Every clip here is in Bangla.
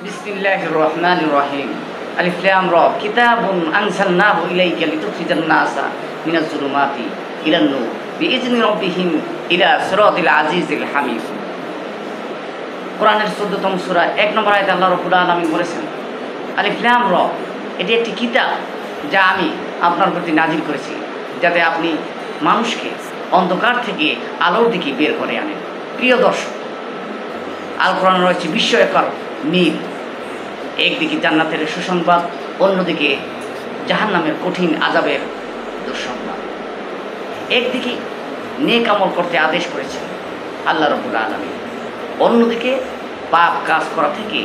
বিসমিল্লাহির রহমানির রহিম। আলিফ লাম রা। কিতাবুন আনজালনাহু ইলাইকা লিতুখরিজান নাসা মিনাজ জুলুমাতি ইলান নূর বিইজনি রাব্বিহিম ইলা সিরাতিল আজিজিল হামিদ। কোরআনের ১৪তম সূরা ১ নম্বর আয়াতে আল্লাহ রাব্বুল আলামিন বলেছেন, আলিফ লাম রা, এটি একটি কিতাব যা আমি আপনার প্রতি নাজিল করেছি, যাতে আপনি মানুষকে অন্ধকার থেকে আলোর দিকে বের করে আনেন। প্রিয় দর্শক, আল কোরআনে রয়েছে বিস্ময়কর মিল। একদিকে জান্নাতের সুসংবাদ, অন্যদিকে জাহান্নামের কঠিন আযাবের দুঃসংবাদ। একদিকে নেক আমল করতে আদেশ করেছেন আল্লাহ রাব্বুল আলামিন, অন্যদিকে পাপ কাজ করা থেকে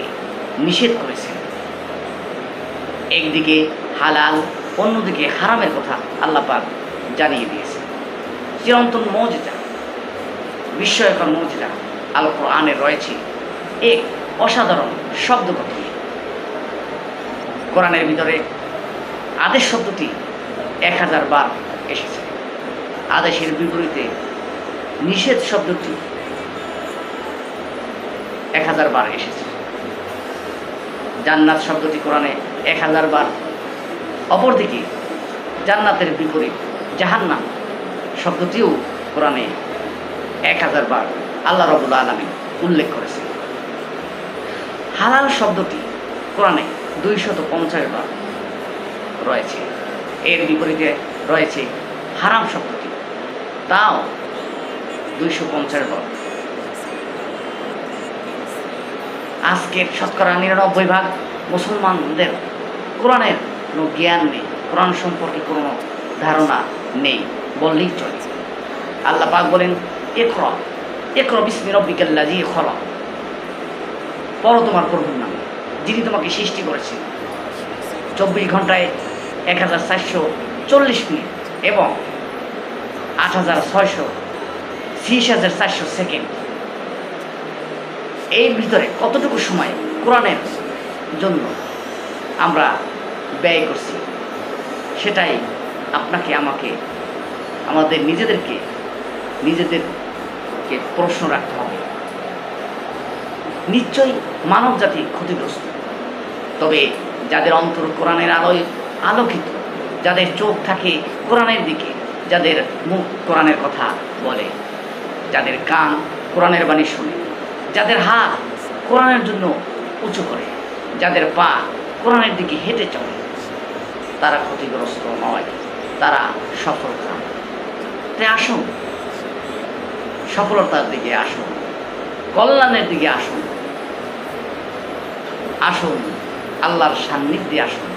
নিষেধ করেছেন। একদিকে হালাল, অন্যদিকে হারামের কথা আল্লাহ পাক জানিয়ে দিয়েছেন। চিরন্তন মুজিজা, বিস্ময়কর মুজিজা আল কোরআনে রয়েছে এক অসাধারণ শব্দগত মিল। কোরআনের ভিতরে আদেশ শব্দটি ১০০০ বার এসেছে। আদেশের বিপরীতে নিষেধ শব্দটি ১০০০ বার এসেছে। জান্নাত শব্দটি কোরআনে ১০০০ বার, অপরদিকে জান্নাতের বিপরীত জাহান্নাম শব্দটিও কোরআনে ১০০০ বার আল্লাহ রাব্বুল আলামিন উল্লেখ করেছে। হালাল শব্দটি কোরআনে ২৫০ বার রয়েছে। এর বিপরীতে রয়েছে হারাম শব্দটি, তাও ২৫০ বার। আজকের শতকরা ৯৯% মুসলমানদের কোরআনের কোনো জ্ঞান নেই, কোরআন সম্পর্কে কোনো ধারণা নেই বললেই চলে। আল্লাহ পাক বলেন, ইকরা ইকরা বিসমি রাব্বিকাল্লাযী খলাক, পড়ো তোমার প্রভুর নামে যিনি তোমাকে সৃষ্টি করেছেন। ২৪ ঘন্টায় ১৪৪০ মিনিট এবং ৮৬৪০ সেকেন্ড, এর ভিতরে কতটুকু সময় কোরআনের জন্য আমরা ব্যয় করছি, সেটাই আপনাকে, আমাকে, আমাদের নিজেদেরকে প্রশ্ন রাখতে হবে। নিশ্চয়ই মানব জাতি ক্ষতিগ্রস্ত, তবে যাদের অন্তর কোরআনের আলোয় আলোকিত, যাদের চোখ থাকে কোরআনের দিকে, যাদের মুখ কোরআনের কথা বলে, যাদের কান কোরআনের বাণী শুনে, যাদের হাত কোরআনের জন্য উঁচু করে, যাদের পা কোরআনের দিকে হেঁটে চলে, তারা ক্ষতিগ্রস্ত নয়, তারা সফল কাম। তাই আসুন, সফলতার দিকে আসুন, কল্যাণের দিকে আসুন, আসুন আল্লাহর সান্নিধ্যে আসুন।